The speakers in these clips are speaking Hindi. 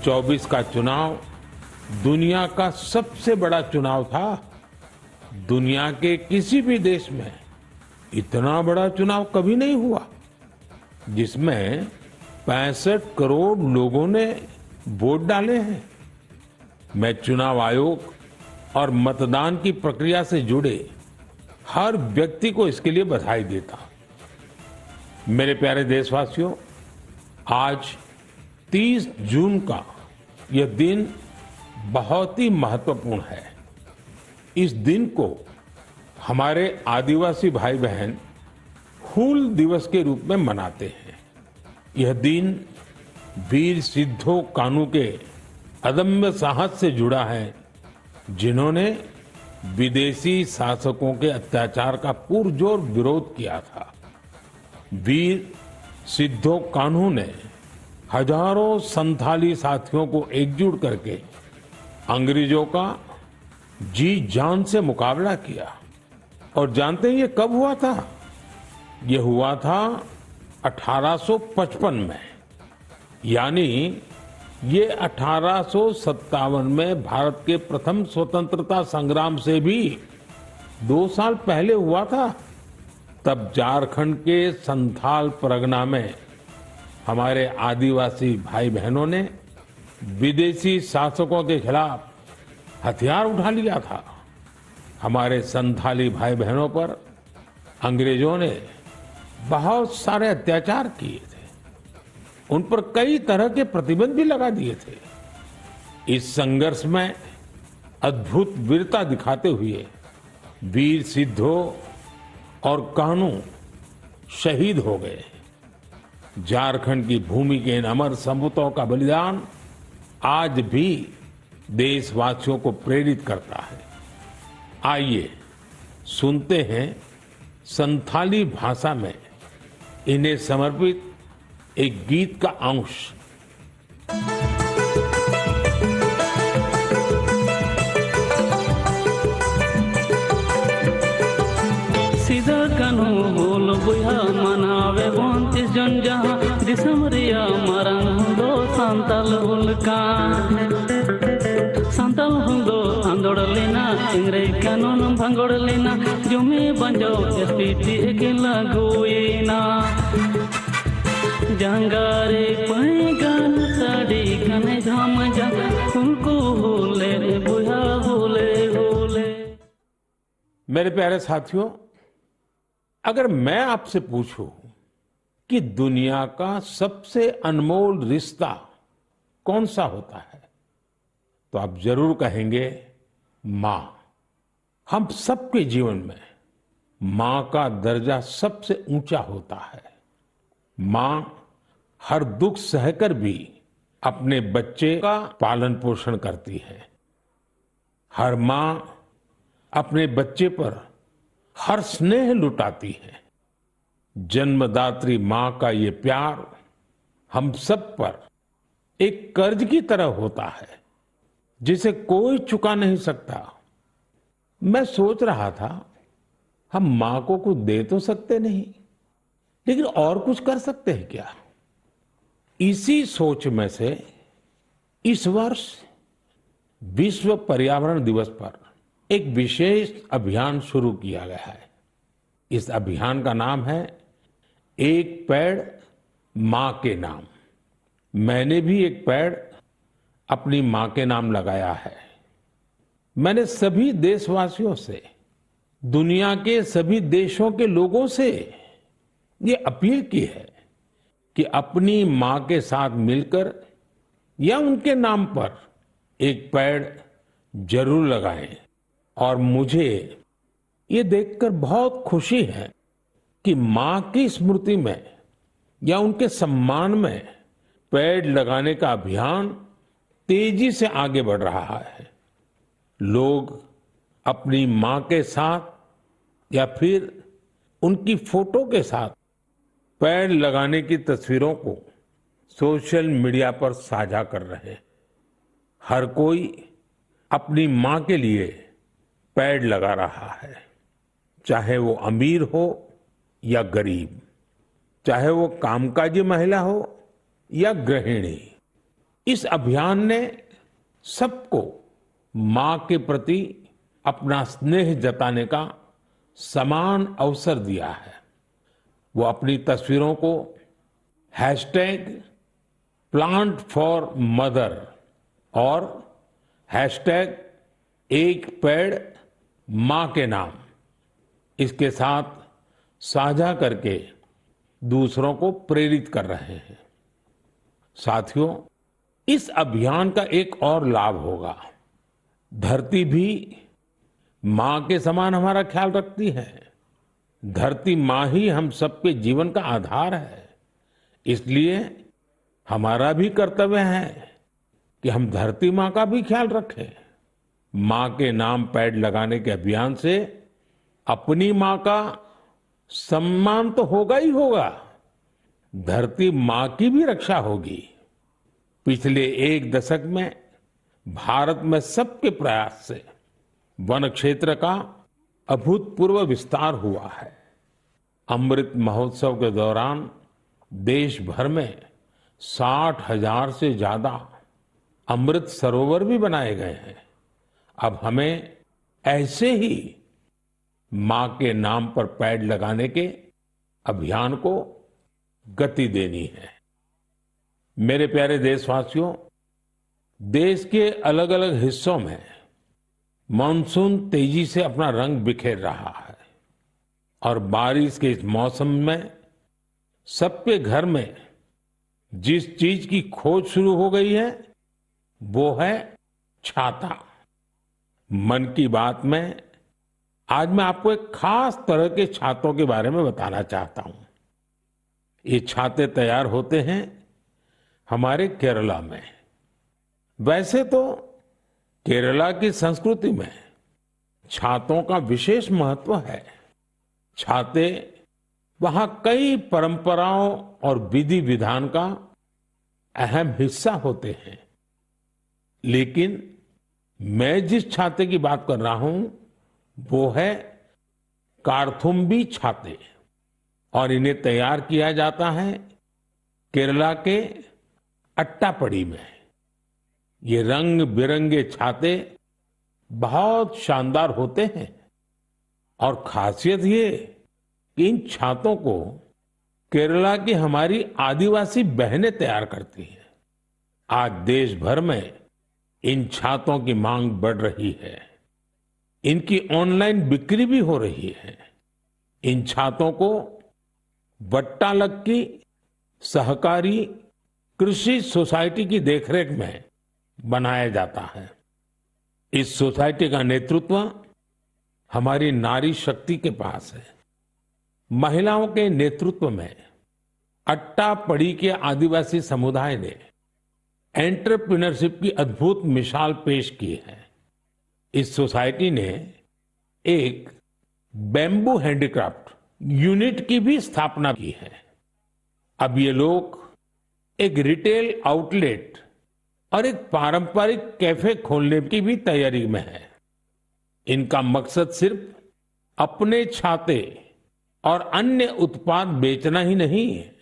24 का चुनाव दुनिया का सबसे बड़ा चुनाव था। दुनिया के किसी भी देश में इतना बड़ा चुनाव कभी नहीं हुआ, जिसमें 65 करोड़ लोगों ने वोट डाले हैं। मैं चुनाव आयोग और मतदान की प्रक्रिया से जुड़े हर व्यक्ति को इसके लिए बधाई देता हूं। मेरे प्यारे देशवासियों, आज 30 जून का यह दिन बहुत ही महत्वपूर्ण है। इस दिन को हमारे आदिवासी भाई बहन हूल दिवस के रूप में मनाते हैं। यह दिन वीर सिद्धो कान्हू के अदम्य साहस से जुड़ा है, जिन्होंने विदेशी शासकों के अत्याचार का पुरजोर विरोध किया था। वीर सिद्धो कान्हू ने हजारों संथाली साथियों को एकजुट करके अंग्रेजों का जी जान से मुकाबला किया। और जानते हैं ये कब हुआ था? ये हुआ था 1855 में, यानी ये 1857 में भारत के प्रथम स्वतंत्रता संग्राम से भी 2 साल पहले हुआ था। तब झारखंड के संथाल परगना में हमारे आदिवासी भाई बहनों ने विदेशी शासकों के खिलाफ हथियार उठा लिया था। हमारे संथाली भाई बहनों पर अंग्रेजों ने बहुत सारे अत्याचार किए थे, उन पर कई तरह के प्रतिबंध भी लगा दिए थे। इस संघर्ष में अद्भुत वीरता दिखाते हुए वीर सिद्धो और कान्हू शहीद हो गए। झारखंड की भूमि के इन अमर सपूतों का बलिदान आज भी देशवासियों को प्रेरित करता है। आइए सुनते हैं संथाली भाषा में इन्हें समर्पित एक गीत का अंश। सीधा कानू बोल बुया मनावे 29 जन जहां दिसमरिया मरंग दो संताल हुलका संताल हुंदो आंदोड़ लेना इंग्रेज कानून भंगोड़ लेना जुमे बंजो एसपीटी के लगुएना जंगारे पैगान साड़ी कने झाम जा उनको होले बुया होले होले। मेरे प्यारे साथियों, अगर मैं आपसे पूछूं कि दुनिया का सबसे अनमोल रिश्ता कौन सा होता है, तो आप जरूर कहेंगे मां। हम सबके जीवन में मां का दर्जा सबसे ऊंचा होता है। मां हर दुख सहकर भी अपने बच्चे का पालन पोषण करती है। हर मां अपने बच्चे पर हर स्नेह लुटाती है। जन्मदात्री मां का ये प्यार हम सब पर एक कर्ज की तरह होता है, जिसे कोई चुका नहीं सकता। मैं सोच रहा था, हम मां को कुछ दे तो सकते नहीं, लेकिन और कुछ कर सकते हैं क्या? इसी सोच में से इस वर्ष विश्व पर्यावरण दिवस पर एक विशेष अभियान शुरू किया गया है। इस अभियान का नाम है एक पेड़ मां के नाम। मैंने भी एक पेड़ अपनी मां के नाम लगाया है। मैंने सभी देशवासियों से, दुनिया के सभी देशों के लोगों से ये अपील की है कि अपनी मां के साथ मिलकर या उनके नाम पर एक पेड़ जरूर लगाएं। और मुझे ये देखकर बहुत खुशी है कि मां की स्मृति में या उनके सम्मान में पेड़ लगाने का अभियान तेजी से आगे बढ़ रहा है। लोग अपनी मां के साथ या फिर उनकी फोटो के साथ पेड़ लगाने की तस्वीरों को सोशल मीडिया पर साझा कर रहे हैं। हर कोई अपनी मां के लिए पेड़ लगा रहा है, चाहे वो अमीर हो या गरीब, चाहे वो कामकाजी महिला हो या गृहिणी। इस अभियान ने सबको मां के प्रति अपना स्नेह जताने का समान अवसर दिया है। वो अपनी तस्वीरों को हैशटैग प्लांट फॉर मदर और हैशटैग एक पेड़ मां के नाम इसके साथ साझा करके दूसरों को प्रेरित कर रहे हैं। साथियों, इस अभियान का एक और लाभ होगा। धरती भी मां के समान हमारा ख्याल रखती है। धरती मां ही हम सबके जीवन का आधार है। इसलिए हमारा भी कर्तव्य है कि हम धरती मां का भी ख्याल रखें। मां के नाम पेड़ लगाने के अभियान से अपनी मां का सम्मान तो होगा ही होगा, धरती मां की भी रक्षा होगी। पिछले एक दशक में भारत में सबके प्रयास से वन क्षेत्र का अभूतपूर्व विस्तार हुआ है। अमृत महोत्सव के दौरान देश भर में 60,000 से ज्यादा अमृत सरोवर भी बनाए गए हैं। अब हमें ऐसे ही मां के नाम पर पेड़ लगाने के अभियान को गति देनी है। मेरे प्यारे देशवासियों, देश के अलग अलग हिस्सों में मानसून तेजी से अपना रंग बिखेर रहा है और बारिश के इस मौसम में सबके घर में जिस चीज की खोज शुरू हो गई है वो है छाता। मन की बात में आज मैं आपको एक खास तरह के छातों के बारे में बताना चाहता हूं। ये छाते तैयार होते हैं हमारे केरला में। वैसे तो केरला की संस्कृति में छातों का विशेष महत्व है। छाते वहां कई परंपराओं और विधि विधान का अहम हिस्सा होते हैं। लेकिन मैं जिस छाते की बात कर रहा हूं वो है कार्थुम्बी छाते और इन्हें तैयार किया जाता है केरला के अट्टापडी में। ये रंग बिरंगे छाते बहुत शानदार होते हैं और खासियत ये कि इन छातों को केरला की हमारी आदिवासी बहनें तैयार करती हैं। आज देश भर में इन छातों की मांग बढ़ रही है। इनकी ऑनलाइन बिक्री भी हो रही है। इन छातों को वट्टालक्की सहकारी कृषि सोसाइटी की देखरेख में बनाया जाता है। इस सोसाइटी का नेतृत्व हमारी नारी शक्ति के पास है। महिलाओं के नेतृत्व में अट्टापडी के आदिवासी समुदाय ने एंटरप्रेन्योरशिप की अद्भुत मिसाल पेश की है। इस सोसाइटी ने एक बैम्बू हैंडीक्राफ्ट यूनिट की भी स्थापना की है। अब ये लोग एक रिटेल आउटलेट और एक पारंपरिक कैफे खोलने की भी तैयारी में है। इनका मकसद सिर्फ अपने छाते और अन्य उत्पाद बेचना ही नहीं है,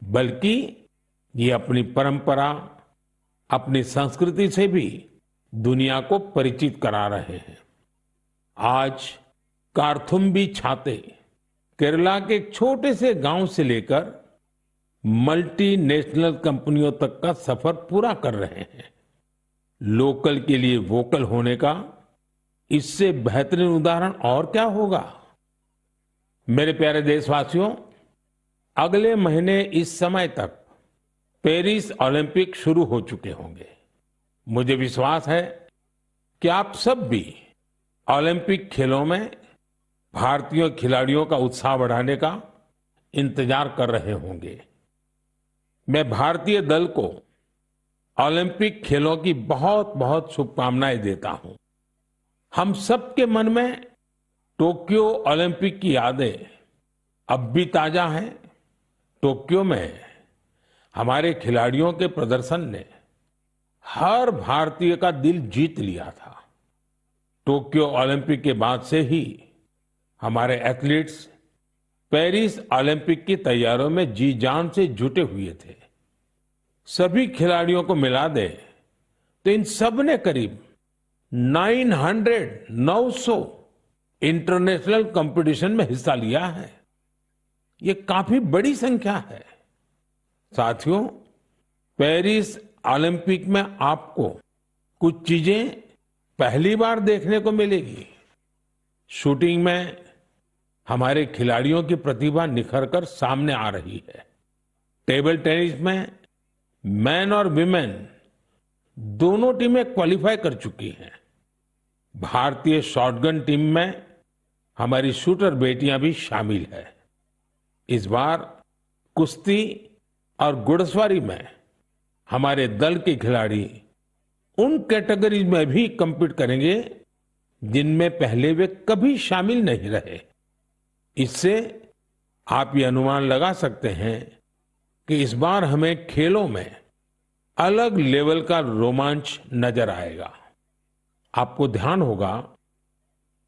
बल्कि ये अपनी परंपरा, अपनी संस्कृति से भी दुनिया को परिचित करा रहे हैं। आज कार्थुम्बी छाते केरला के एक छोटे से गांव से लेकर मल्टीनेशनल कंपनियों तक का सफर पूरा कर रहे हैं। लोकल के लिए वोकल होने का इससे बेहतरीन उदाहरण और क्या होगा। मेरे प्यारे देशवासियों, अगले महीने इस समय तक पेरिस ओलंपिक शुरू हो चुके होंगे। मुझे विश्वास है कि आप सब भी ओलंपिक खेलों में भारतीय खिलाड़ियों का उत्साह बढ़ाने का इंतजार कर रहे होंगे। मैं भारतीय दल को ओलंपिक खेलों की बहुत बहुत शुभकामनाएं देता हूं। हम सबके मन में टोक्यो ओलंपिक की यादें अब भी ताजा हैं। टोक्यो में हमारे खिलाड़ियों के प्रदर्शन ने हर भारतीय का दिल जीत लिया था। टोक्यो ओलंपिक के बाद से ही हमारे एथलीट्स पेरिस ओलंपिक की तैयारियों में जी जान से जुटे हुए थे। सभी खिलाड़ियों को मिला दें तो इन सब ने करीब 900 इंटरनेशनल कंपटीशन में हिस्सा लिया है। ये काफी बड़ी संख्या है। साथियों, पेरिस ओलंपिक में आपको कुछ चीजें पहली बार देखने को मिलेगी। शूटिंग में हमारे खिलाड़ियों की प्रतिभा निखरकर सामने आ रही है। टेबल टेनिस में मैन और विमेन दोनों टीमें क्वालिफाई कर चुकी हैं। भारतीय शॉटगन टीम में हमारी शूटर बेटियां भी शामिल है। इस बार कुश्ती और घुड़सवारी में हमारे दल के खिलाड़ी उन कैटेगरीज में भी कम्पीट करेंगे जिनमें पहले वे कभी शामिल नहीं रहे। इससे आप ये अनुमान लगा सकते हैं कि इस बार हमें खेलों में अलग लेवल का रोमांच नजर आएगा। आपको ध्यान होगा,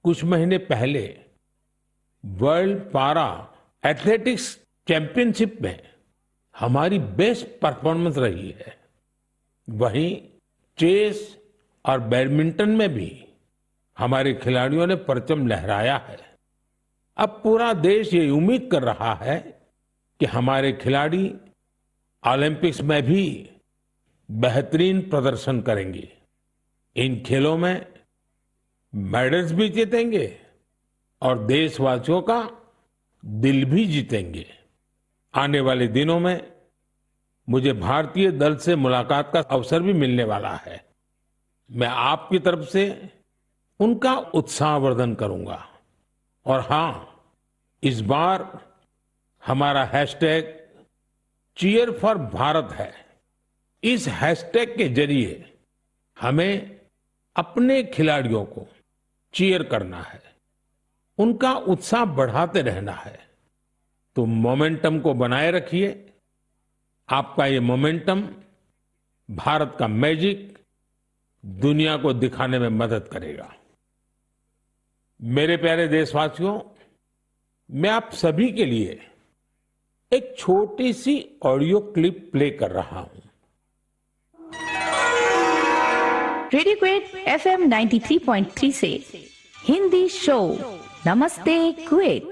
कुछ महीने पहले वर्ल्ड पारा एथलेटिक्स चैंपियनशिप में हमारी बेस्ट परफॉर्मेंस रही है। वहीं चेस और बैडमिंटन में भी हमारे खिलाड़ियों ने परचम लहराया है। अब पूरा देश ये उम्मीद कर रहा है कि हमारे खिलाड़ी ओलंपिक्स में भी बेहतरीन प्रदर्शन करेंगे। इन खेलों में मेडल्स भी जीतेंगे और देशवासियों का दिल भी जीतेंगे। आने वाले दिनों में मुझे भारतीय दल से मुलाकात का अवसर भी मिलने वाला है। मैं आपकी तरफ से उनका उत्साहवर्धन करूंगा। और हां, इस बार हमारा हैशटैग चीयर फॉर भारत है। इस हैशटैग के जरिए हमें अपने खिलाड़ियों को चीयर करना है, उनका उत्साह बढ़ाते रहना है। तो मोमेंटम को बनाए रखिए। आपका ये मोमेंटम भारत का मैजिक दुनिया को दिखाने में मदद करेगा। मेरे प्यारे देशवासियों, मैं आप सभी के लिए एक छोटी सी ऑडियो क्लिप प्ले कर रहा हूं। रेडियो क्वेट FM 93.3 से हिंदी शो नमस्ते कुवैत।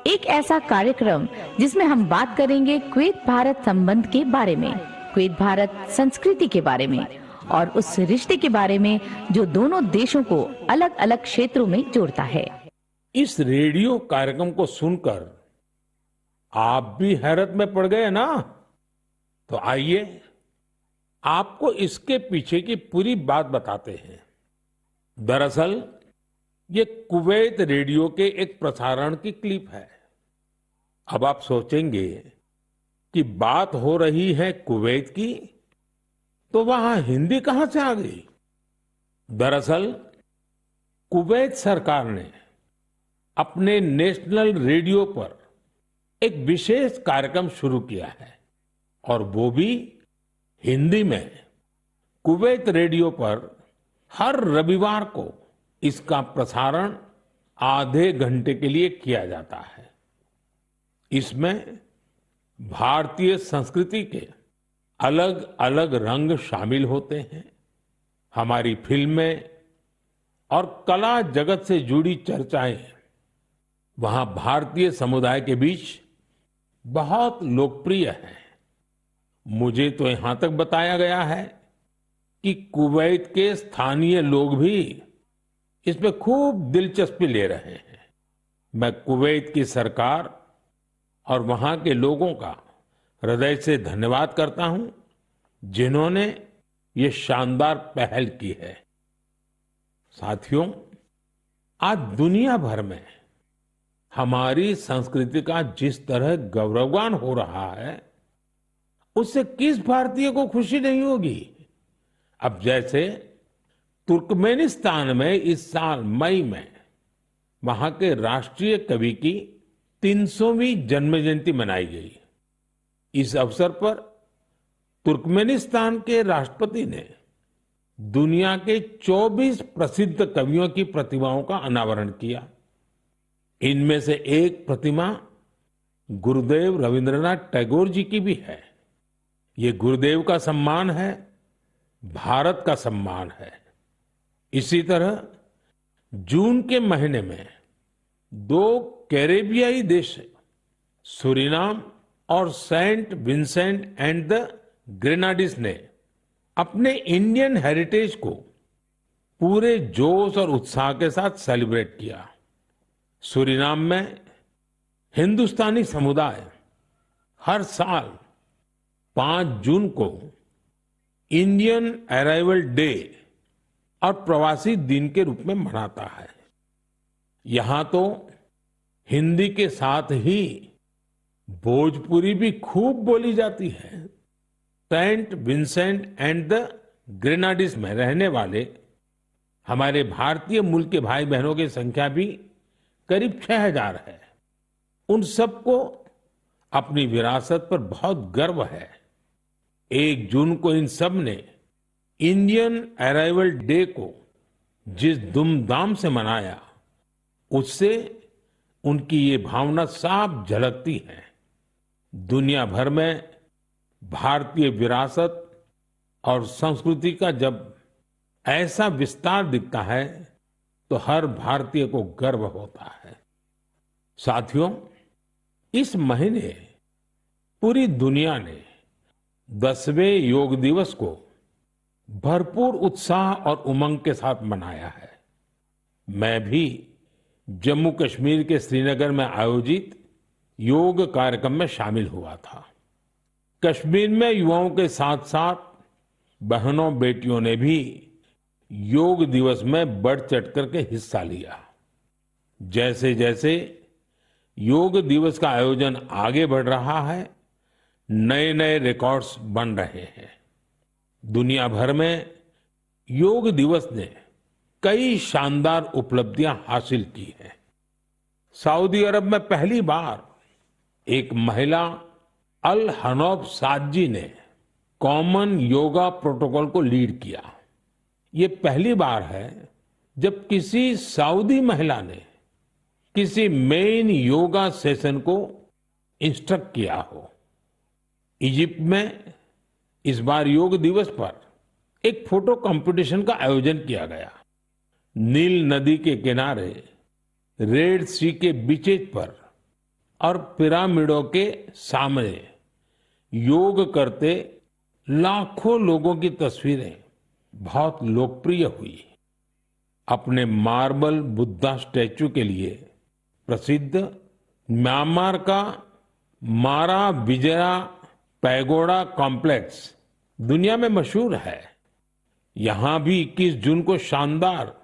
एक ऐसा कार्यक्रम जिसमें हम बात करेंगे कुवैत भारत संबंध के बारे में, कुवैत भारत संस्कृति के बारे में और उस रिश्ते के बारे में जो दोनों देशों को अलग अलग क्षेत्रों में जोड़ता है। इस रेडियो कार्यक्रम को सुनकर आप भी हैरत में पड़ गए ना? तो आइए आपको इसके पीछे की पूरी बात बताते हैं। दरअसल ये कुवैत रेडियो के एक प्रसारण की क्लिप है। अब आप सोचेंगे कि बात हो रही है कुवैत की, तो वहां हिंदी कहां से आ गई? दरअसल कुवैत सरकार ने अपने नेशनल रेडियो पर एक विशेष कार्यक्रम शुरू किया है और वो भी हिंदी में। कुवैत रेडियो पर हर रविवार को इसका प्रसारण आधे घंटे के लिए किया जाता है। इसमें भारतीय संस्कृति के अलग अलग रंग शामिल होते हैं। हमारी फिल्में और कला जगत से जुड़ी चर्चाएं वहां भारतीय समुदाय के बीच बहुत लोकप्रिय हैं। मुझे तो यहां तक बताया गया है कि कुवैत के स्थानीय लोग भी इसमें खूब दिलचस्पी ले रहे हैं। मैं कुवैत की सरकार और वहां के लोगों का हृदय से धन्यवाद करता हूं, जिन्होंने ये शानदार पहल की है। साथियों, आज दुनिया भर में हमारी संस्कृति का जिस तरह गौरवगान हो रहा है, उससे किस भारतीय को खुशी नहीं होगी? अब जैसे तुर्कमेनिस्तान में इस साल मई में वहां के राष्ट्रीय कवि की 300वीं जन्म जयंती मनाई गई। इस अवसर पर तुर्कमेनिस्तान के राष्ट्रपति ने दुनिया के 24 प्रसिद्ध कवियों की प्रतिमाओं का अनावरण किया। इनमें से एक प्रतिमा गुरुदेव रविंद्रनाथ टैगोर जी की भी है। ये गुरुदेव का सम्मान है, भारत का सम्मान है। इसी तरह जून के महीने में 2 कैरेबियाई देश सूरीनाम और सेंट विंसेंट एंड द ग्रेनाडीज ने अपने इंडियन हेरिटेज को पूरे जोश और उत्साह के साथ सेलिब्रेट किया। सूरीनाम में हिंदुस्तानी समुदाय हर साल 5 जून को इंडियन अराइवल डे और प्रवासी दिन के रूप में मनाता है। यहां तो हिंदी के साथ ही भोजपुरी भी खूब बोली जाती है। सेंट विंसेंट एंड द ग्रेनाडीज में रहने वाले हमारे भारतीय मूल के भाई बहनों की संख्या भी करीब 6000 है। उन सबको अपनी विरासत पर बहुत गर्व है। 1 जून को इन सब ने इंडियन अराइवल डे को जिस धूमधाम से मनाया, उससे उनकी ये भावना साफ झलकती है। दुनिया भर में भारतीय विरासत और संस्कृति का जब ऐसा विस्तार दिखता है तो हर भारतीय को गर्व होता है। साथियों, इस महीने पूरी दुनिया ने 10वें योग दिवस को भरपूर उत्साह और उमंग के साथ मनाया है। मैं भी जम्मू कश्मीर के श्रीनगर में आयोजित योग कार्यक्रम में शामिल हुआ था। कश्मीर में युवाओं के साथ साथ बहनों बेटियों ने भी योग दिवस में बढ़ चढ़ करके हिस्सा लिया। जैसे जैसे योग दिवस का आयोजन आगे बढ़ रहा है, नए नए रिकॉर्ड्स बन रहे हैं। दुनिया भर में योग दिवस ने कई शानदार उपलब्धियां हासिल की हैं। सऊदी अरब में पहली बार एक महिला अल हनौफ साद जी ने कॉमन योगा प्रोटोकॉल को लीड किया। ये पहली बार है जब किसी सऊदी महिला ने किसी मेन योगा सेशन को इंस्ट्रक्ट किया हो। इजिप्ट में इस बार योग दिवस पर एक फोटो कंपटीशन का आयोजन किया गया। नील नदी के किनारे, रेड सी के बीचेज पर और पिरामिडों के सामने योग करते लाखों लोगों की तस्वीरें बहुत लोकप्रिय हुई। अपने मार्बल बुद्धा स्टैचू के लिए प्रसिद्ध म्यांमार का मारा विजया पैगोडा कॉम्प्लेक्स दुनिया में मशहूर है। यहां भी 21 जून को शानदार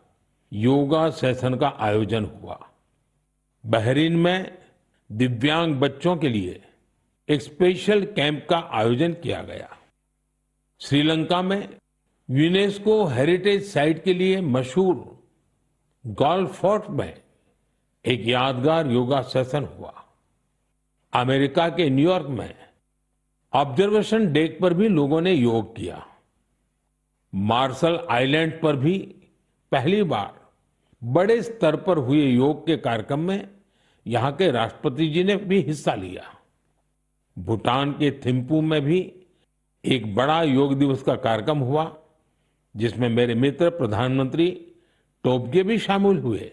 योगा सेशन का आयोजन हुआ। बहरीन में दिव्यांग बच्चों के लिए एक स्पेशल कैंप का आयोजन किया गया। श्रीलंका में यूनेस्को हेरिटेज साइट के लिए मशहूर गोल्फ फोर्ट में एक यादगार योगा सेशन हुआ। अमेरिका के न्यूयॉर्क में ऑब्जर्वेशन डेक पर भी लोगों ने योग किया। मार्शल आइलैंड पर भी पहली बार बड़े स्तर पर हुए योग के कार्यक्रम में यहां के राष्ट्रपति जी ने भी हिस्सा लिया। भूटान के थिम्पू में भी एक बड़ा योग दिवस का कार्यक्रम हुआ, जिसमें मेरे मित्र प्रधानमंत्री टोबगे भी शामिल हुए।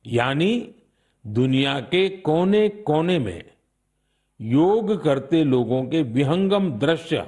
यानी दुनिया के कोने कोने में योग करते लोगों के विहंगम दृश्य